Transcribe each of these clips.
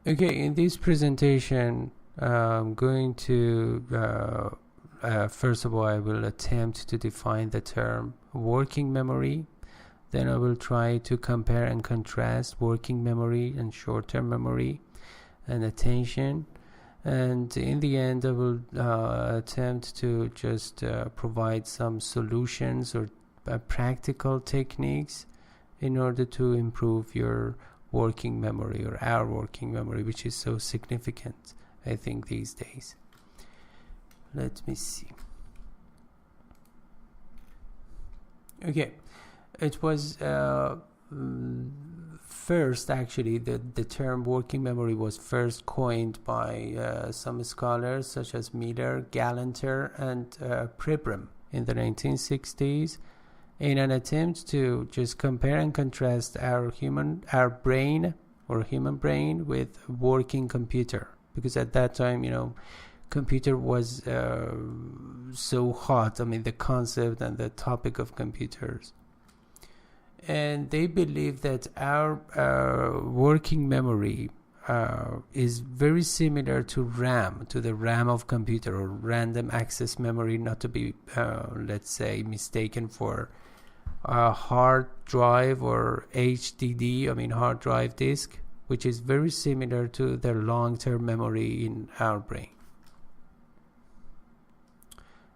Okay, in this presentation, I'm going to, first of all, I will attempt to define the term working memory. Then I will try to compare and contrast working memory and short-term memory and attention. And in the end, I will attempt to just provide some solutions or practical techniques in order to improve your working memory, or our working memory, which is so significant, I think, these days. Let me see. Okay, it was first, actually, the term working memory was first coined by some scholars such as Miller, Galanter, and Pribram in the 1960s, in an attempt to just compare and contrast our human brain with working computer, because at that time, computer was so hot. I mean, the concept and the topic of computers, and they believe that our working memory is very similar to RAM, to the RAM of computer, or random access memory, not to be let's say mistaken for a hard drive or HDD, I mean hard drive disk, which is very similar to the long-term memory in our brain.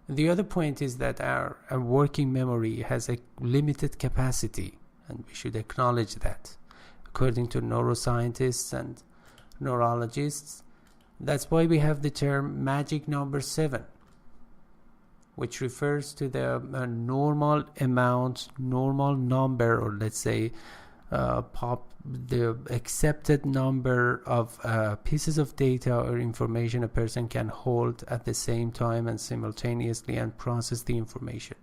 The other point is that our working memory has a limited capacity, and we should acknowledge that. According to neuroscientists and neurologists, that's why we have the term magic number 7, which refers to the normal number, or let's say the accepted number of pieces of data or information a person can hold at the same time and simultaneously and process the information.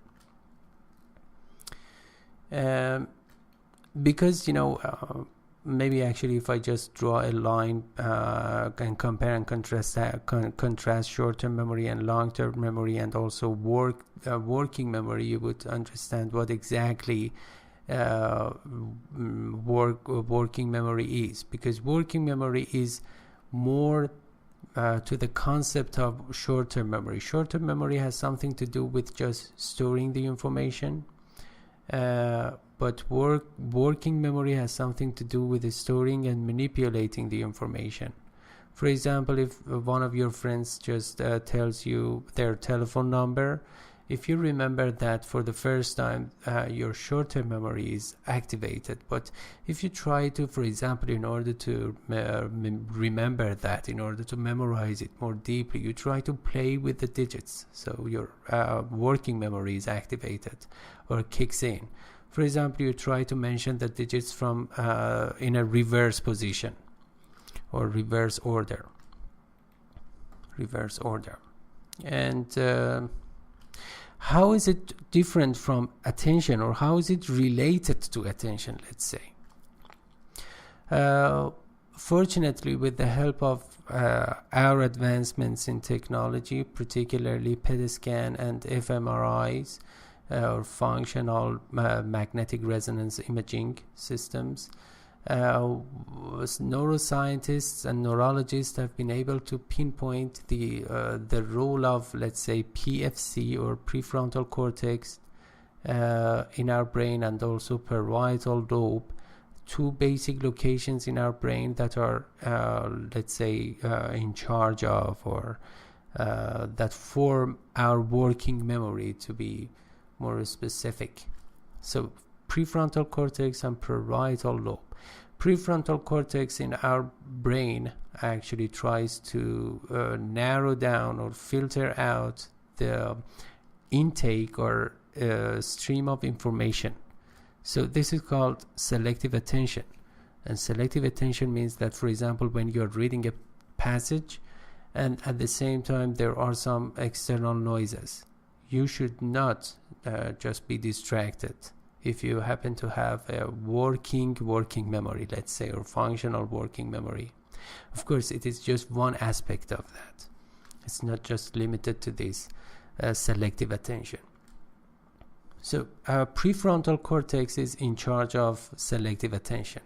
Because maybe actually if I just draw a line and compare and contrast short-term memory and long-term memory, and also working memory, you would understand what exactly working memory is. Because working memory is more to the concept of short-term memory. Short-term memory has something to do with just storing the information, but working memory has something to do with the storing and manipulating the information. For example, if one of your friends just tells you their telephone number, if you remember that for the first time, your short-term memory is activated. But if you try to, for example, in order to remember that, in order to memorize it more deeply, you try to play with the digits. So your working memory is activated or kicks in. For example, you try to mention the digits from in a reverse position or reverse order. And how is it different from attention, or how is it related to attention, let's say? Fortunately, with the help of our advancements in technology, particularly PET scan and fMRIs, or functional magnetic resonance imaging systems, neuroscientists and neurologists have been able to pinpoint the role of, let's say, PFC, or prefrontal cortex, in our brain, and also parietal lobe, two basic locations in our brain that are let's say in charge of, or that form our working memory, to be more specific. So prefrontal cortex and parietal lobe. Prefrontal cortex in our brain actually tries to narrow down or filter out the intake or stream of information. So this is called selective attention. And selective attention means that, for example, when you're reading a passage and at the same time there are some external noises, you should not just be distracted. If you happen to have a working memory, let's say, or functional working memory, of course it is just one aspect of that. It's not just limited to this selective attention. So prefrontal cortex is in charge of selective attention.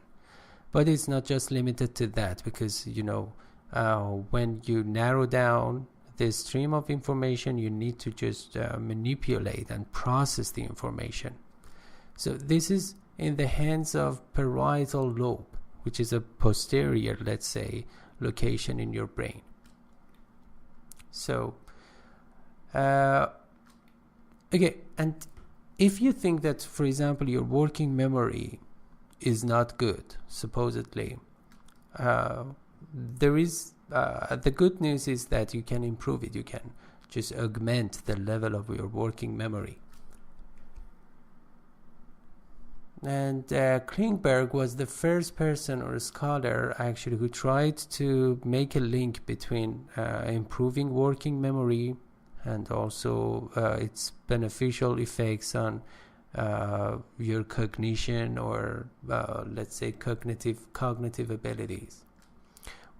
But it's not just limited to that, because when you narrow down the stream of information, you need to just manipulate and process the information. So this is in the hands of parietal lobe, which is a posterior, let's say, location in your brain. So okay, and if you think that, for example, your working memory is not good, supposedly, there is the good news is that you can improve it. You can just augment the level of your working memory. And Klingberg was the first person or scholar actually who tried to make a link between improving working memory and also its beneficial effects on your cognition, or let's say cognitive abilities,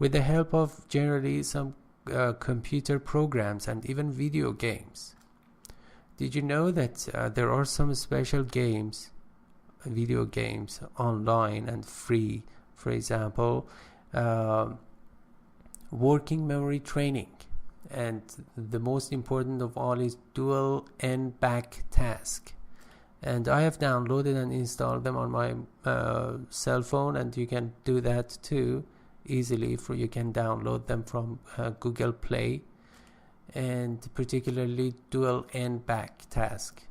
with the help of generally some computer programs and even video games. Did you know that there are some special games, video games, online and free, for example, working memory training, and the most important of all is dual N-back task, and I have downloaded and installed them on my cell phone, and you can do that too easily. You can download them from Google Play, and particularly dual N-back task.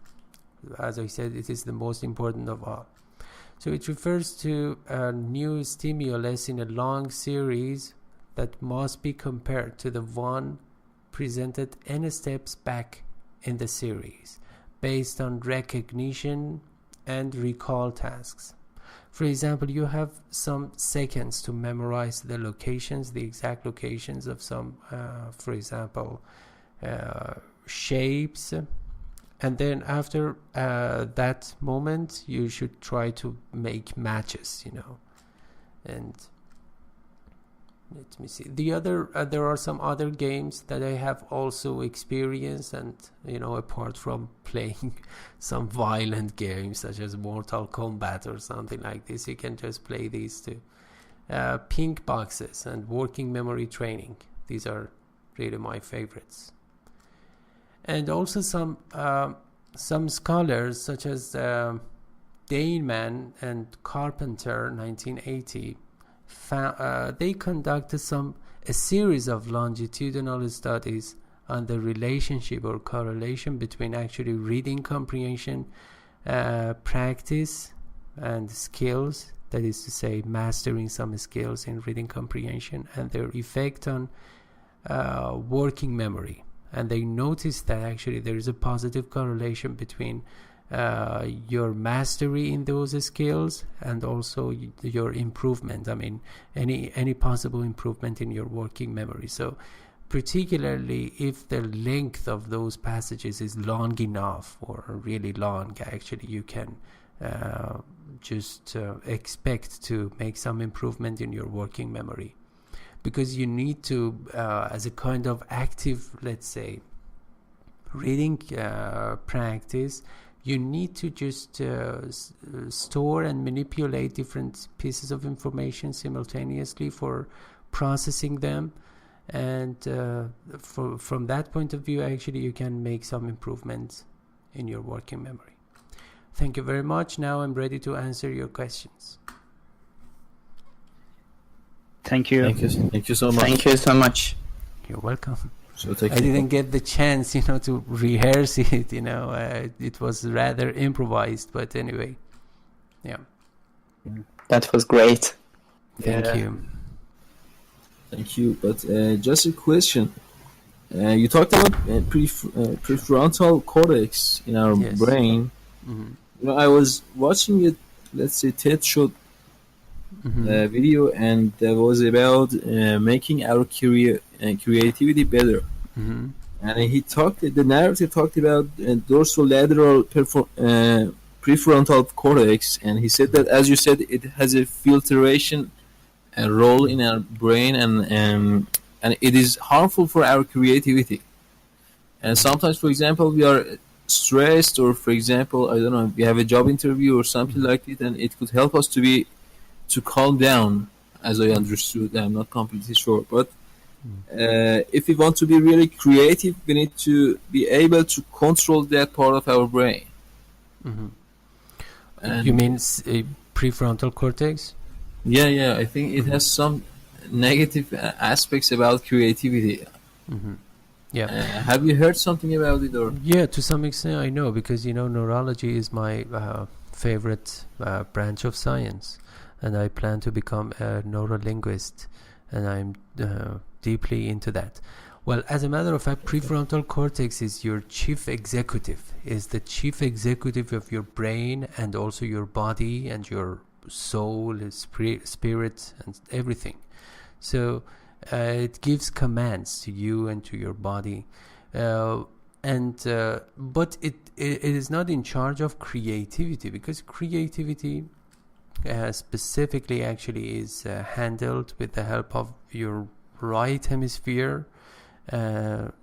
As I said, it is the most important of all. So it refers to a new stimulus in a long series that must be compared to the one presented n steps back in the series, based on recognition and recall tasks. For example, you have some seconds to memorize the locations, the exact locations of some, for example, shapes. And then after that moment, you should try to make matches, And let me see. There are some other games that I have also experienced, and apart from playing some violent games such as Mortal Kombat or something like this, you can just play these too. Pink boxes and working memory training. These are really my favorites. And also some scholars such as Daneman and Carpenter, 1980, they conducted a series of longitudinal studies on the relationship or correlation between actually reading comprehension practice and skills, that is to say mastering some skills in reading comprehension, and their effect on working memory. And they noticed that actually there is a positive correlation between your mastery in those skills and also your improvement. I mean, any possible improvement in your working memory. So particularly if the length of those passages is long enough or really long, actually you can just expect to make some improvement in your working memory. Because you need to, as a kind of active, let's say, reading practice, you need to just store and manipulate different pieces of information simultaneously for processing them. And from that point of view, actually, you can make some improvements in your working memory. Thank you very much. Now I'm ready to answer your questions. Thank you. Thank you so much. Thank you so much. You're welcome. So I didn't get the chance, to rehearse it. It was rather improvised, but anyway, yeah. That was great. Thank you. Thank you. But just a question. You talked about prefrontal cortex in our brain. Mm-hmm. I was watching it, let's say, TED Show video, and that was about making our creativity better. Mm-hmm. And the narrative talked about dorsolateral prefrontal cortex, and he said that, as you said, it has a filtration role in our brain, and it is harmful for our creativity. And sometimes, for example, we are stressed, or for example, I don't know, we have a job interview or something like it, and it could help us to to calm down, as I understood. I'm not completely sure, but if we want to be really creative, we need to be able to control that part of our brain. And You mean prefrontal cortex? yeah, I think it has some negative aspects about creativity. Yeah. Have you heard something about it, or? Yeah, to some extent I know, because neurology is my favorite branch of science, and I plan to become a neurolinguist, and I'm deeply into that. Well, as a matter of fact, prefrontal cortex is your chief executive, is the chief executive of your brain and also your body and your soul, spirit, and everything. So it gives commands to you and to your body, but it is not in charge of creativity, because creativity specifically actually is handled with the help of your right hemisphere, and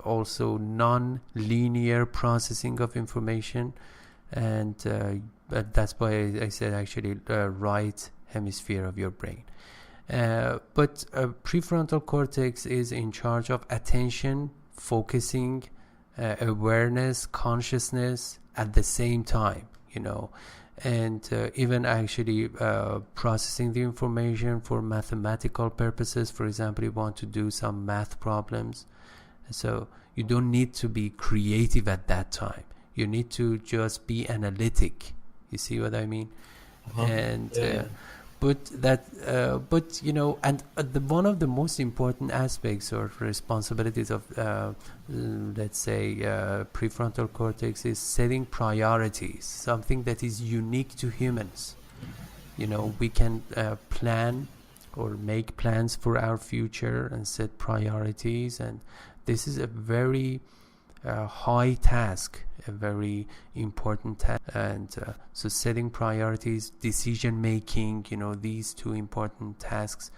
also non-linear processing of information, and that's why I said actually the right hemisphere of your brain. But prefrontal cortex is in charge of attention, focusing, awareness, consciousness at the same time, and even actually processing the information for mathematical purposes. For example, you want to do some math problems, so you don't need to be creative at that time. You need to just be analytic. You see what I mean? And but one of the most important aspects or responsibilities of let's say prefrontal cortex is setting priorities, something that is unique to humans. We can plan or make plans for our future and set priorities, and this is a very high task, a very important task. And so setting priorities, decision making, these two important tasks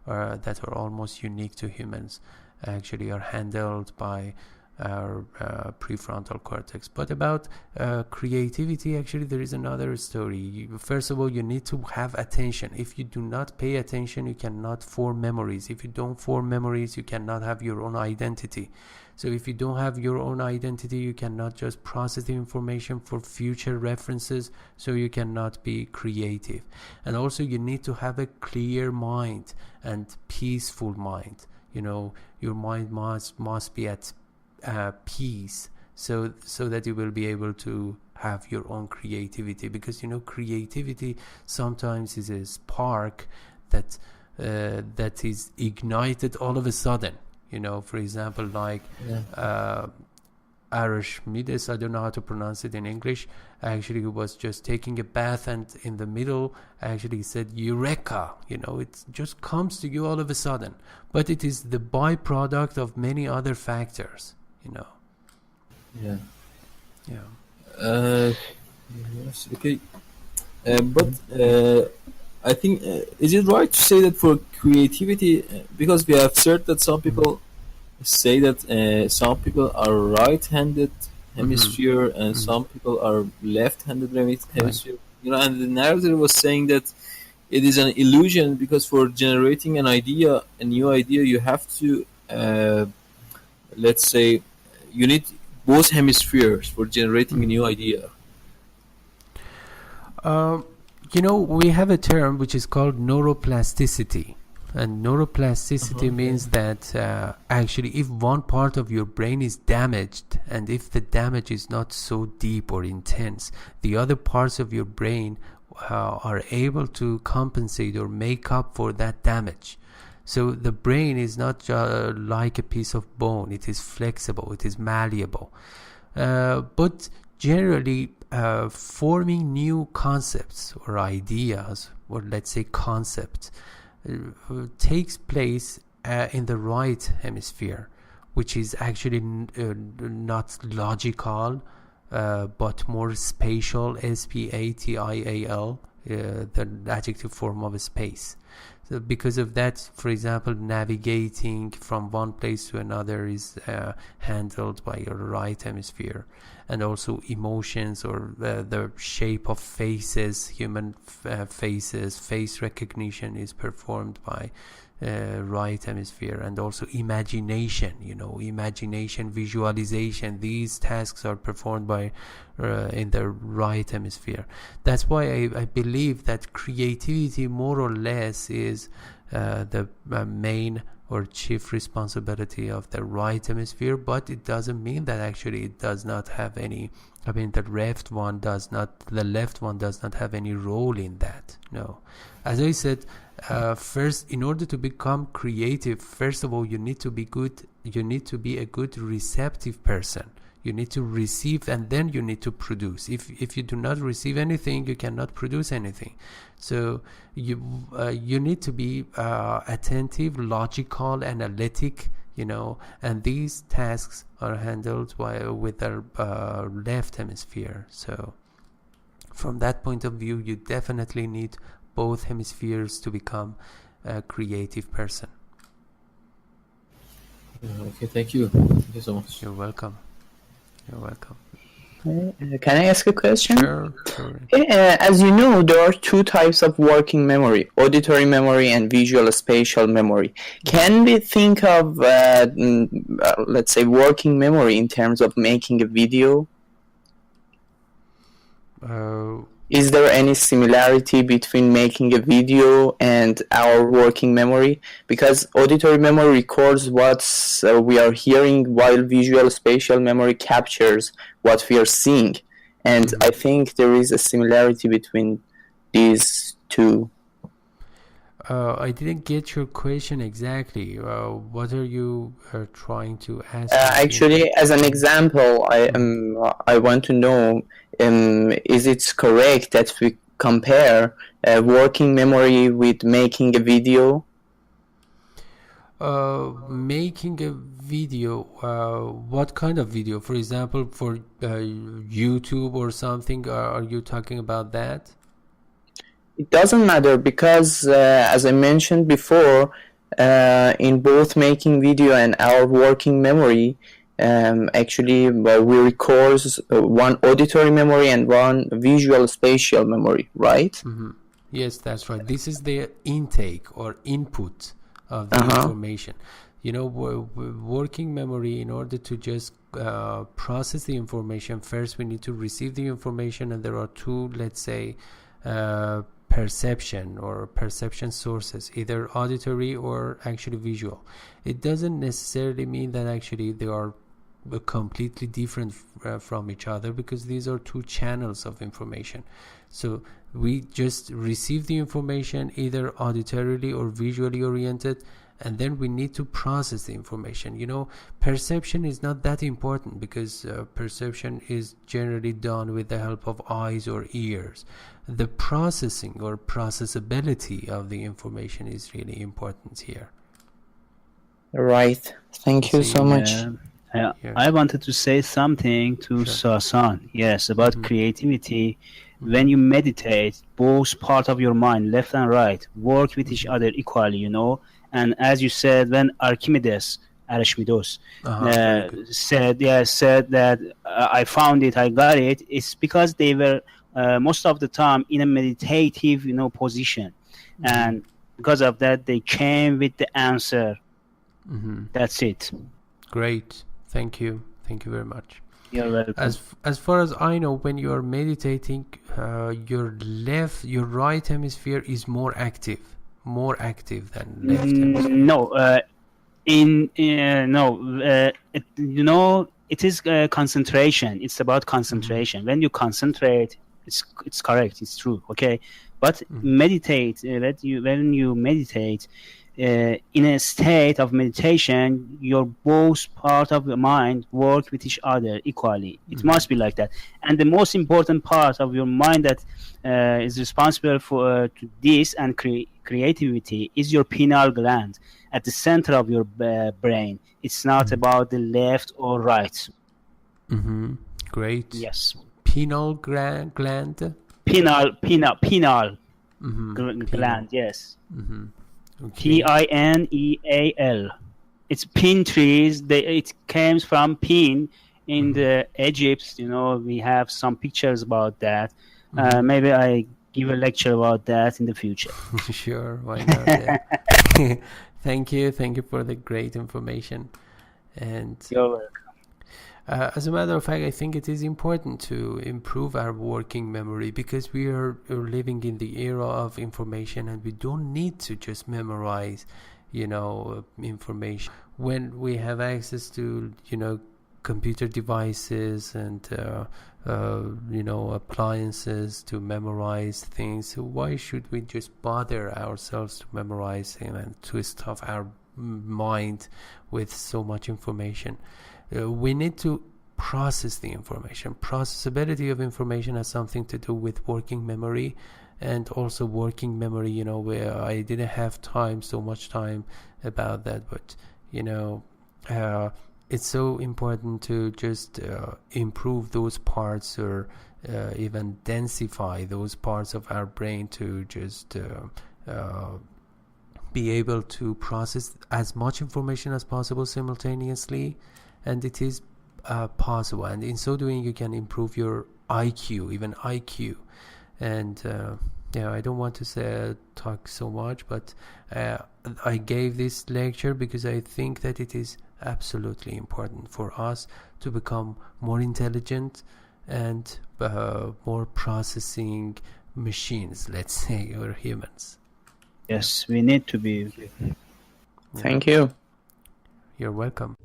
that are almost unique to humans actually are handled by our prefrontal cortex. But about creativity, actually there is another story. First of all, you need to have attention. If you do not pay attention, you cannot form memories. If you don't form memories, you cannot have your own identity. So if you don't have your own identity, you cannot just process the information for future references, so you cannot be creative. And also you need to have a clear mind and peaceful mind. Your mind must be at peace, so that you will be able to have your own creativity, because creativity sometimes is a spark that is ignited all of a sudden. For example, like Archimedes, I don't know how to pronounce it in English, actually he was just taking a bath, and in the middle actually he said Eureka. It just comes to you all of a sudden, but it is the byproduct of many other factors. Yeah. Yes, okay. But I think, is it right to say that for creativity, because we have heard that some people say that some people are right-handed hemisphere and some people are left-handed hemisphere, and the narrator was saying that it is an illusion, because for generating a new idea, you have to, let's say, you need both hemispheres for generating a new idea. We have a term which is called neuroplasticity. And neuroplasticity means that actually if one part of your brain is damaged, and if the damage is not so deep or intense, the other parts of your brain are able to compensate or make up for that damage. So the brain is not like a piece of bone. It is flexible, it is malleable. But generally, forming new concepts or ideas, or let's say concepts, takes place in the right hemisphere, which is actually not logical, but more spatial, spatial, the adjective form of space. So because of that, for example, navigating from one place to another is handled by your right hemisphere, and also emotions or the shape of faces, human faces, face recognition is performed by right hemisphere, and also imagination, imagination, visualization, these tasks are performed by in the right hemisphere. That's why I believe that creativity more or less is the main or chief responsibility of the right hemisphere, but it doesn't mean that actually it does not have any, the left one does not have any role in that. No. As I said, first, in order to become creative, first of all, you need to be a good receptive person. You need to receive, and then you need to produce. If you do not receive anything, you cannot produce anything. So you need to be attentive, logical, analytic, and these tasks are handled with the left hemisphere. So from that point of view, you definitely need both hemispheres to become a creative person. Okay, thank you. Thank you so much. You're welcome. You're welcome. Can I ask a question? Sure. As you know, there are two types of working memory: auditory memory and visual spatial memory. Can we think of, let's say, working memory in terms of making a video? Is there any similarity between making a video and our working memory? Because auditory memory records what we are hearing, while visual spatial memory captures what we are seeing. And I think there is a similarity between these two. I didn't get your question exactly. What are you trying to ask? Actually, as an example, I want to know, is it correct that we compare working memory with making a video? Making a video, what kind of video? For example, for YouTube or something, are you talking about that? It doesn't matter, because as I mentioned before, in both making video and our working memory, actually we record one auditory memory and one visual spatial memory, right? Mm-hmm. Yes, that's right. This is the intake or input of the information. Working memory, in order to just process the information, first we need to receive the information, and there are two, let's say, perception sources, either auditory or actually visual. It doesn't necessarily mean that actually they are completely different from each other, because these are two channels of information. So we just receive the information either auditorily or visually oriented, and then we need to process the information. Perception is not that important, because perception is generally done with the help of eyes or ears. The processing or processability of the information is really important here. Right. Thank you so much. I wanted to say something to Sasan. Yes, about creativity. When you meditate, both parts of your mind, left and right, work with each other equally, And as you said, when Archimedes, said that I found it, I got it, it's because they were most of the time in a meditative, position. And because of that, they came with the answer. That's it. Great. Thank you very much. You're welcome. As far as I know, when you are meditating, your right hemisphere is more active than left hemisphere. No, it is concentration. It's about concentration. When you concentrate, it's correct. It's true. Okay, but meditate. When you meditate, in a state of meditation, your both part of the mind work with each other equally. It must be like that. And the most important part of your mind that is responsible for to this and creativity is your pineal gland at the center of your brain. It's not about the left or right. Great. Yes. Pineal gland. Pineal gland. Yes. Okay. Tineal. It's pin trees. It comes from pin in the Egypt. We have some pictures about that. Maybe I give a lecture about that in the future. Sure, why not? Yeah. Thank you for the great information. And You're welcome. as a matter of fact, I think it is important to improve our working memory, because we are living in the era of information, and we don't need to just memorize, information. When we have access to, computer devices and, appliances to memorize things, so why should we just bother ourselves to memorize and to stuff our mind with so much information? We need to process the information. Processability of information has something to do with working memory, and also working memory, where I didn't have so much time about that, but it's so important to just improve those parts, or even densify those parts of our brain to just be able to process as much information as possible simultaneously. And it is possible, and in so doing you can improve your IQ. And I don't want to talk so much, but I gave this lecture because I think that it is absolutely important for us to become more intelligent and more processing machines, let's say, or humans. Yes, we need to be. Thank you. You're welcome.